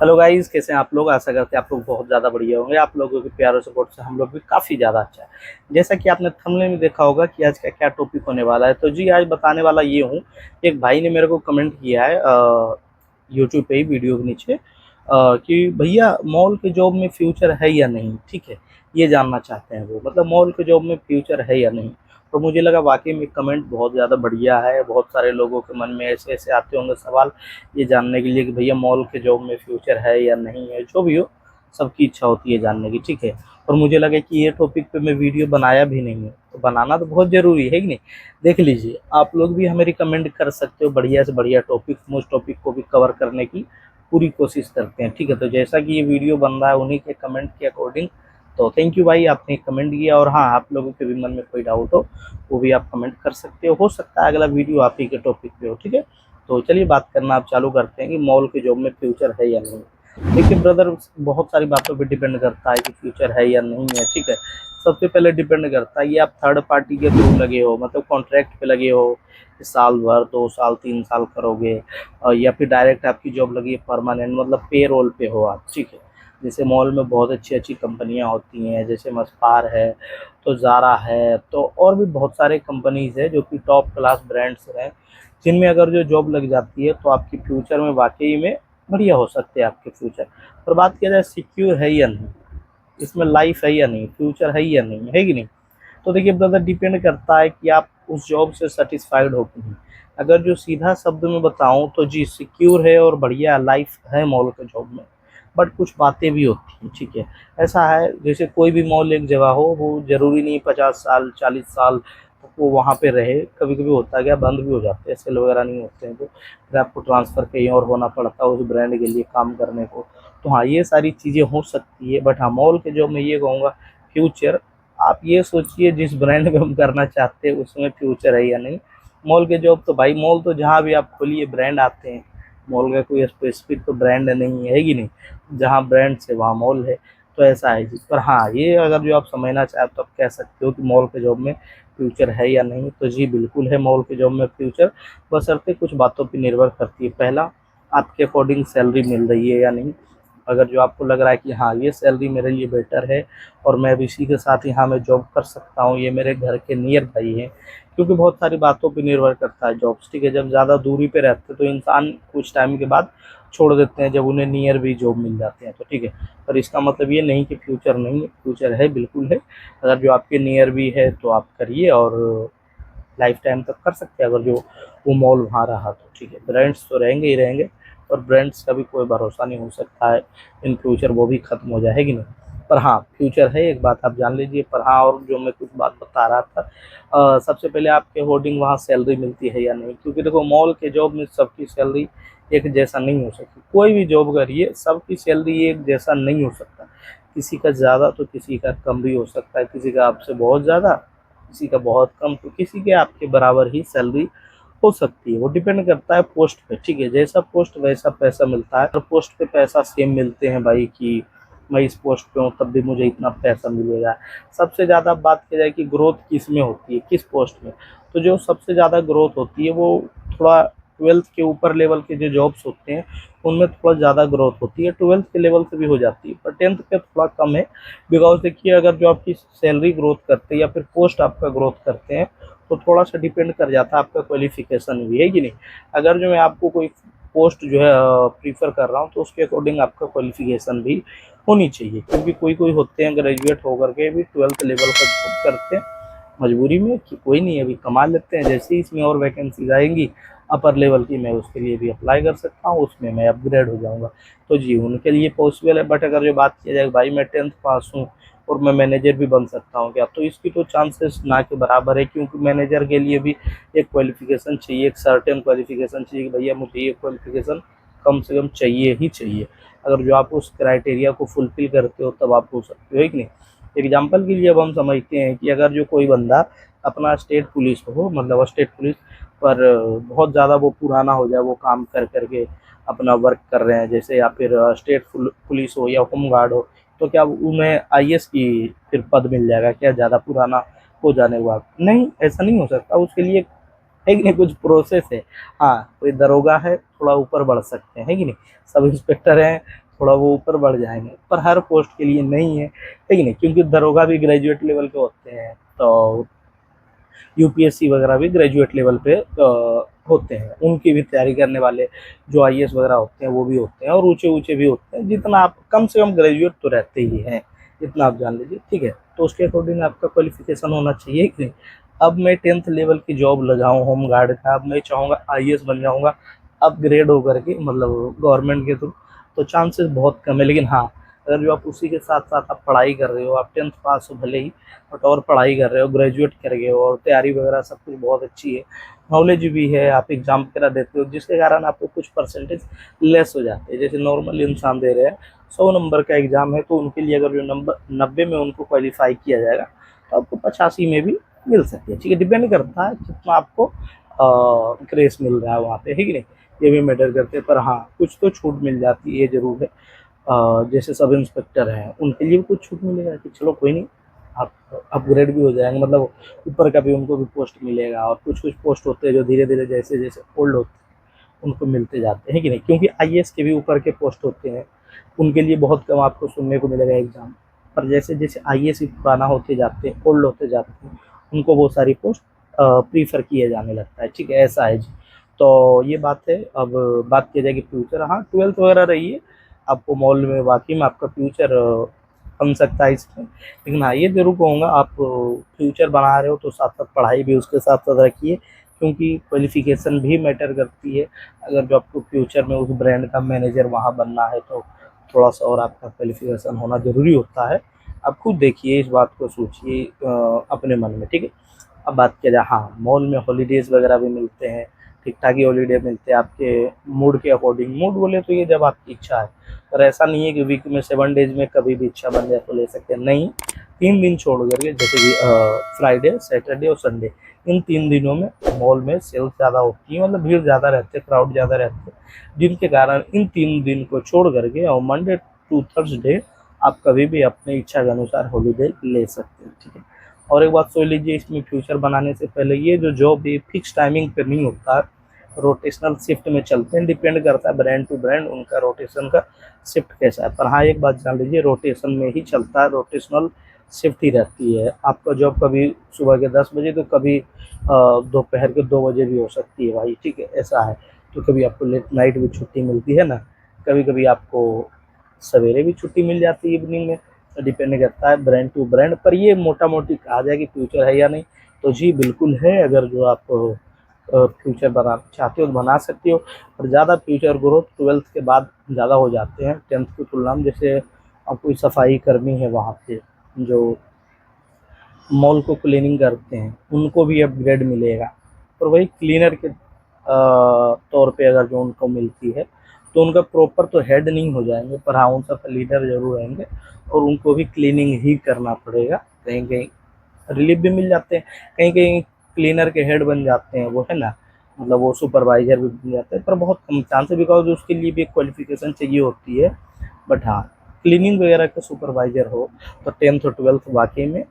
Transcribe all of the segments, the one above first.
Hello guys, कैसे हैं आप लोग। आशा करते हैं आप लोग बहुत ज़्यादा बढ़िया होंगे। आप लोगों के प्यार और सपोर्ट से हम लोग भी काफ़ी ज़्यादा अच्छा है। जैसा कि आपने थंबनेल में देखा होगा कि आज का क्या टॉपिक होने वाला है, तो जी आज बताने वाला ये हूँ। एक भाई ने मेरे को कमेंट किया है यूट्यूब पे ही वीडियो के नीचे कि भैया मॉल के जॉब में फ्यूचर है या नहीं। ठीक है, ये जानना चाहते हैं वो, मतलब मॉल के जॉब में फ्यूचर है या नहीं। तो मुझे लगा वाकई में कमेंट बहुत ज़्यादा बढ़िया है। बहुत सारे लोगों के मन में ऐसे ऐसे आते होंगे सवाल ये जानने के लिए कि भैया मॉल के जॉब में फ्यूचर है या नहीं है। जो भी हो, सबकी इच्छा होती है जानने की। ठीक है, और मुझे लगा कि ये टॉपिक पे मैं वीडियो बनाया भी नहीं है, तो बनाना तो बहुत ज़रूरी है कि नहीं। देख लीजिए, आप लोग भी हमें रिकमेंड कर सकते हो बढ़िया से बढ़िया टॉपिक। उस टॉपिक को भी कवर करने की पूरी कोशिश करते हैं। ठीक है, तो जैसा कि ये वीडियो बन रहा है उन्हीं के कमेंट के अकॉर्डिंग, तो थैंक यू भाई, आपने कमेंट किया। और हाँ, आप लोगों के भी मन में कोई डाउट हो वो भी आप कमेंट कर सकते हो सकता है अगला वीडियो आप ही के टॉपिक पे हो। ठीक है, तो चलिए बात करना आप चालू करते हैं कि मॉल के जॉब में फ्यूचर है या नहीं। देखिए ब्रदर, बहुत सारी बातों पे डिपेंड करता है कि फ्यूचर है या नहीं है। ठीक है, सबसे पहले डिपेंड करता है ये आप थर्ड पार्टी के थ्रू लगे हो, मतलब कॉन्ट्रैक्ट पे लगे हो कि साल भर 2 साल 3 साल करोगे, या फिर डायरेक्ट आपकी जॉब लगी है परमानेंट, मतलब पे रोल पे हो आप। ठीक है, जैसे मॉल में बहुत अच्छी अच्छी कंपनियां होती हैं, जैसे मस्पार है, तो ज़ारा है, तो और भी बहुत सारे कंपनीज़ है जो कि टॉप क्लास ब्रांड्स हैं, जिनमें अगर जो जॉब लग जाती है तो आपकी फ्यूचर में वाकई में बढ़िया हो सकते हैं आपके फ्यूचर। और बात किया जाए सिक्योर है या नहीं, इसमें लाइफ है या नहीं, फ्यूचर है या नहीं, है कि नहीं। तो देखिए ब्रदर, डिपेंड करता है कि आप उस जॉब से सेटिस्फाइड हो कि नहीं। अगर जो सीधा शब्द में बताऊं तो जी सिक्योर है और बढ़िया लाइफ है मॉल के जॉब में, बट कुछ बातें भी होती हैं। ठीक है, ऐसा है जैसे कोई भी मॉल एक जगह हो, वो ज़रूरी नहीं 50 साल 40 साल वो वहाँ पे रहे। कभी कभी होता है क्या, बंद भी हो जाते हैं, सेल वगैरह नहीं होते हैं, तो फिर आपको ट्रांसफ़र कहीं और होना पड़ता है उस ब्रांड के लिए काम करने को। तो हाँ, ये सारी चीज़ें हो सकती है, बट हाँ मॉल के जॉब में ये कहूँगा फ्यूचर, आप ये सोचिए जिस ब्रांड में हम करना चाहते हैं उसमें फ्यूचर है या नहीं। मॉल के जॉब तो भाई, मॉल तो जहाँ भी आप खोलिए ब्रांड आते हैं। मॉल का कोई स्पेसिफिक तो ब्रांड नहीं है कि नहीं, जहाँ ब्रांड से वहाँ मॉल है। तो ऐसा है जी। पर हाँ, ये अगर जो आप समझना चाहें तो आप कह सकते हो कि मॉल के जॉब में फ्यूचर है या नहीं, तो जी बिल्कुल है मॉल के जॉब में फ्यूचर। बशर्ते कुछ बातों पर निर्भर करती है। पहला, आपके अकॉर्डिंग सैलरी मिल रही है या नहीं। अगर जो आपको लग रहा है कि हाँ ये सैलरी मेरे लिए बेटर है और मैं भी इसी के साथ यहाँ मैं जॉब कर सकता हूँ, ये मेरे घर के नियर बाई है, क्योंकि बहुत सारी बातों पे निर्भर करता है जॉब्स। ठीक है, जब ज़्यादा दूरी पे रहते हैं तो इंसान कुछ टाइम के बाद छोड़ देते हैं, जब उन्हें नियर भी जॉब मिल जाते हैं तो। ठीक है, पर इसका मतलब ये नहीं कि फ्यूचर नहीं है, फ्यूचर है, बिल्कुल है। अगर जो आपके नियर भी है तो आप करिए और लाइफ टाइम तक कर सकते हैं, अगर जो वो मॉल वहाँ रहा तो। ठीक है, ब्रांड्स तो रहेंगे ही रहेंगे, और ब्रांड्स का भी कोई भरोसा नहीं हो सकता है इन फ्यूचर वो भी ख़त्म हो जाए, है कि नहीं। पर हाँ फ्यूचर है, एक बात आप जान लीजिए। पर हाँ, और जो मैं कुछ बात बता रहा था, सबसे पहले आपके होर्डिंग वहाँ सैलरी मिलती है या नहीं, क्योंकि देखो मॉल के जॉब में सबकी सैलरी एक जैसा नहीं हो सकती। कोई भी जॉब करिए, सबकी सैलरी एक जैसा नहीं हो सकता। किसी का ज़्यादा तो किसी का कम भी हो सकता है, किसी का आपसे बहुत ज़्यादा, किसी का बहुत कम, तो किसी के आपके बराबर ही सैलरी हो सकती है। वो डिपेंड करता है पोस्ट पे। ठीक है, जैसा पोस्ट वैसा पैसा मिलता है। और पोस्ट पे पैसा सेम मिलते हैं भाई, कि मैं इस पोस्ट पे हूँ तब भी मुझे इतना पैसा मिलेगा। सबसे ज़्यादा बात की जाए कि ग्रोथ किस में होती है, किस पोस्ट में, तो जो सबसे ज़्यादा ग्रोथ होती है वो थोड़ा 12th के ऊपर लेवल के जो जॉब्स होते हैं उनमें थोड़ा ज़्यादा ग्रोथ होती है। 12th के लेवल से भी हो जाती है, पर 10th पे थोड़ा कम है। बिकॉज देखिए, अगर जो आपकी सैलरी ग्रोथ करते हैं या फिर पोस्ट आपका ग्रोथ करते हैं, तो थोड़ा सा डिपेंड कर जाता है आपका क्वालिफिकेशन भी, है कि नहीं। अगर जो मैं आपको कोई पोस्ट जो है प्रीफर कर रहा हूँ, तो उसके अकॉर्डिंग आपका क्वालिफिकेशन भी होनी चाहिए, क्योंकि कोई कोई होते हैं ग्रेजुएट होकर के भी 12th लेवल का जॉब करते हैं मजबूरी में, कि कोई नहीं अभी कमा लेते हैं, जैसे ही इसमें और वैकेंसीज आएंगी अपर लेवल की, मैं उसके लिए भी अप्लाई कर सकता हूँ, उसमें मैं अपग्रेड हो जाऊँगा। तो जी उनके लिए पॉसिबल है। बट अगर जो बात की जाए भाई मैं 10th पास हूँ और मैं मैनेजर भी बन सकता हूँ क्या, तो इसकी तो चांसेस ना के बराबर है, क्योंकि मैनेजर के लिए भी एक क्वालिफिकेशन चाहिए, एक सर्टेन क्वालिफिकेशन चाहिए कि भैया मुझे ये क्वालिफिकेशन कम से कम चाहिए ही चाहिए। अगर जो आप उस क्राइटेरिया को फुलफिल करते हो तब आप हो सकते हो, है कि नहीं। एग्जाम्पल के लिए अब हम समझते हैं कि अगर जो कोई बंदा अपना स्टेट पुलिस हो, मतलब स्टेट पुलिस पर बहुत ज़्यादा वो पुराना हो जाए, वो काम कर करके अपना वर्क कर रहे हैं, जैसे या फिर स्टेट पुलिस हो या होम गार्ड हो, तो क्या उन्हें आईएएस की फिर पद मिल जाएगा क्या ज़्यादा पुराना हो जाने के बाद? नहीं, ऐसा नहीं हो सकता। उसके लिए है कि नहीं, कुछ प्रोसेस है। हाँ, कोई दरोगा है, थोड़ा ऊपर बढ़ सकते हैं, है कि नहीं। सब इंस्पेक्टर हैं, थोड़ा वो ऊपर बढ़ जाएंगे, पर हर पोस्ट के लिए नहीं है, ठीक नहीं, क्योंकि दरोगा भी ग्रेजुएट लेवल के होते हैं, तो यूपीएससी वगैरह भी ग्रेजुएट लेवल पे होते हैं, उनकी भी तैयारी करने वाले जो आईएएस वगैरह होते हैं वो भी होते हैं, और ऊंचे ऊंचे भी होते हैं। जितना आप कम से कम ग्रेजुएट तो रहते ही हैं, इतना आप जान लीजिए, ठीक है। तो उसके अकॉर्डिंग आपका क्वालिफिकेशन होना चाहिए कि नहीं। अब मैं 10th लेवल की जॉब लगाऊँ होम गार्ड का, अब मैं चाहूँगा आईएएस बन जाऊँगा अपग्रेड होकर के, मतलब गवर्नमेंट के थ्रू, तो चांसेस बहुत कम है। लेकिन हाँ, अगर जो आप उसी के साथ साथ आप पढ़ाई कर रहे हो, आप 10th पास हो भले ही, बट और पढ़ाई कर रहे हो, ग्रेजुएट कर गए हो, और तैयारी वगैरह सब कुछ बहुत अच्छी है, नॉलेज भी है, आप एग्जाम वगैरह देते हो, जिसके कारण आपको कुछ परसेंटेज लेस हो जाते हैं। जैसे नॉर्मल इंसान दे रहे हैं 100 नंबर का एग्जाम है, तो उनके लिए अगर जो नंबर 90 में उनको क्वालिफाई किया जाएगा, तो आपको 85 में भी मिल सकती है, ठीक है। डिपेंड करता है कितना आपको ग्रेस मिल रहा है वहाँ पे, है कि नहीं, ये भी मैटर करते हैं। पर हाँ, कुछ तो छूट मिल जाती है, जरूर है। जैसे सब इंस्पेक्टर हैं, उनके लिए भी कुछ छूट मिलेगा कि चलो कोई नहीं, आप अपग्रेड भी हो जाएंगे, मतलब ऊपर का भी उनको भी पोस्ट मिलेगा। और कुछ कुछ पोस्ट होते हैं जो धीरे धीरे जैसे जैसे ओल्ड होते हैं उनको मिलते जाते हैं, कि नहीं, क्योंकि आईएएस के भी ऊपर के पोस्ट होते हैं, उनके लिए बहुत कम आपको सुनने को मिलेगा एग्जाम। पर जैसे जैसे आईएएस पुराना होते जाते हैं, ओल्ड होते जाते हैं, उनको वो सारी पोस्ट प्रीफर किया जाने लगता है, ठीक है, ऐसा है जी। तो ये बात है। अब बात की जाएगी फ्यूचर, हाँ 12th वगैरह रही है, आपको मॉल में वाकई में आपका फ्यूचर बन सकता है इसमें। लेकिन हाँ, ये ज़रूर कहूँगा, आप फ्यूचर बना रहे हो तो साथ साथ पढ़ाई भी उसके साथ साथ रखिए, क्योंकि क्वालिफिकेशन भी मैटर करती है। अगर जो आपको फ्यूचर में उस ब्रांड का मैनेजर वहाँ बनना है, तो थोड़ा सा और आपका क्वालिफिकेशन होना ज़रूरी होता है। आप खुद देखिए, इस बात को सोचिए अपने मन में, ठीक है। अब बात किया जाए, हाँ मॉल में हॉलीडेज़ वगैरह भी मिलते हैं, ठीक ठाक ही हॉलीडे मिलते हैं आपके मूड के अकॉर्डिंग। मूड बोले तो ये जब आपकी इच्छा है, पर ऐसा नहीं है कि वीक में 7 डेज में कभी भी इच्छा बन जाए तो ले सकते हैं, नहीं। 3 दिन छोड़ करके, जैसे कि फ्राइडे, सैटरडे और संडे, इन 3 दिनों में मॉल में सेल्स ज़्यादा होती है, मतलब भीड़ ज़्यादा रहती है, क्राउड ज़्यादा रहते हैं, जिनके कारण इन 3 दिन को छोड़ करके और मंडे टू थर्सडे आप कभी भी अपने इच्छा के अनुसार हॉलीडे ले सकते हैं, ठीक है। और एक बात सोच लीजिए, इसमें फ्यूचर बनाने से पहले ये जो जॉब है फिक्स टाइमिंग पे नहीं होता है, रोटेशनल शिफ्ट में चलते हैं, डिपेंड करता है ब्रांड टू ब्रांड उनका रोटेशन का शिफ्ट कैसा है। पर हाँ, एक बात जान लीजिए, रोटेशन में ही चलता है, रोटेशनल शिफ्ट ही रहती है। आपका जॉब कभी सुबह के 10 बजे तो कभी दोपहर के 2 बजे भी हो सकती है भाई, ठीक है, ऐसा है। तो कभी आपको लेट नाइट भी छुट्टी मिलती है ना, कभी कभी आपको सवेरे भी छुट्टी मिल जाती है इवनिंग में, डिपेंड करता है ब्रांड टू ब्रांड। पर ये मोटा मोटी कहा जाए कि फ्यूचर है या नहीं, तो जी बिल्कुल है। अगर जो आप फ्यूचर बनाना चाहते हो तो बना सकते हो, और ज़्यादा फ्यूचर ग्रोथ 12th के बाद ज़्यादा हो जाते हैं 10th की तुलना में। जैसे अब कोई सफाई कर्मी है वहाँ पे जो मॉल को क्लीनिंग करते हैं, उनको भी अपग्रेड मिलेगा, और वही क्लीनर के तौर पे अगर जो उनको मिलती है, तो उनका प्रॉपर तो हेड नहीं हो जाएंगे, पर हाँ उनका लीडर जरूर रहेंगे, और उनको भी क्लीनिंग ही करना पड़ेगा। कहीं कहीं रिलीफ भी मिल जाते हैं, कहीं कहीं क्लीनर के हेड बन जाते हैं वो, है ना, मतलब वो सुपरवाइजर भी बन जाते हैं, पर बहुत कम चांस है, बिकॉज उसके लिए भी एक क्वालिफिकेशन चाहिए होती है। बट हाँ, क्लीनिंग वगैरह का सुपरवाइजर हो तो 10th और 12th वाकई में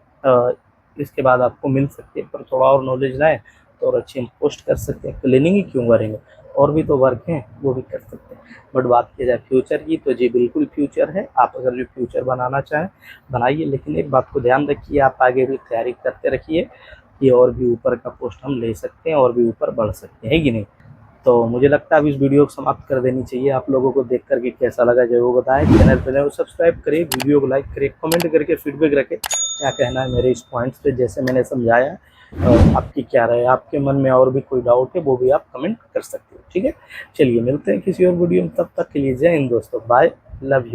इसके बाद आपको मिल सकती है। पर थोड़ा और नॉलेज लाए तो और अच्छी हम पोस्ट कर सकते हैं, क्लीनिंग ही क्यों करेंगे, और भी तो वर्क हैं वो भी कर सकते हैं। बट बात की जाए फ्यूचर की, तो जी बिल्कुल फ्यूचर है। आप अगर जो फ्यूचर बनाना चाहें बनाइए, लेकिन एक बात को ध्यान रखिए, आप आगे भी तैयारी करते रखिए कि और भी ऊपर का पोस्ट हम ले सकते हैं, और भी ऊपर बढ़ सकते हैं, कि नहीं। तो मुझे लगता है अब इस वीडियो को समाप्त कर देनी चाहिए। आप लोगों को देख करके कैसा लगा जरूर बताएं। चैनल पर सब्सक्राइब करिए, वीडियो को लाइक करिए, कमेंट करके फीडबैक रखें क्या कहना है मेरे इस पॉइंट्स पे, जैसे मैंने समझाया। आपकी क्या राय है, आपके मन में और भी कोई डाउट है वो भी आप कमेंट कर सकते हो, ठीक है। चलिए मिलते हैं किसी और वीडियो में, तब तक के लिए जय हिंद दोस्तों, बाय, लव यू।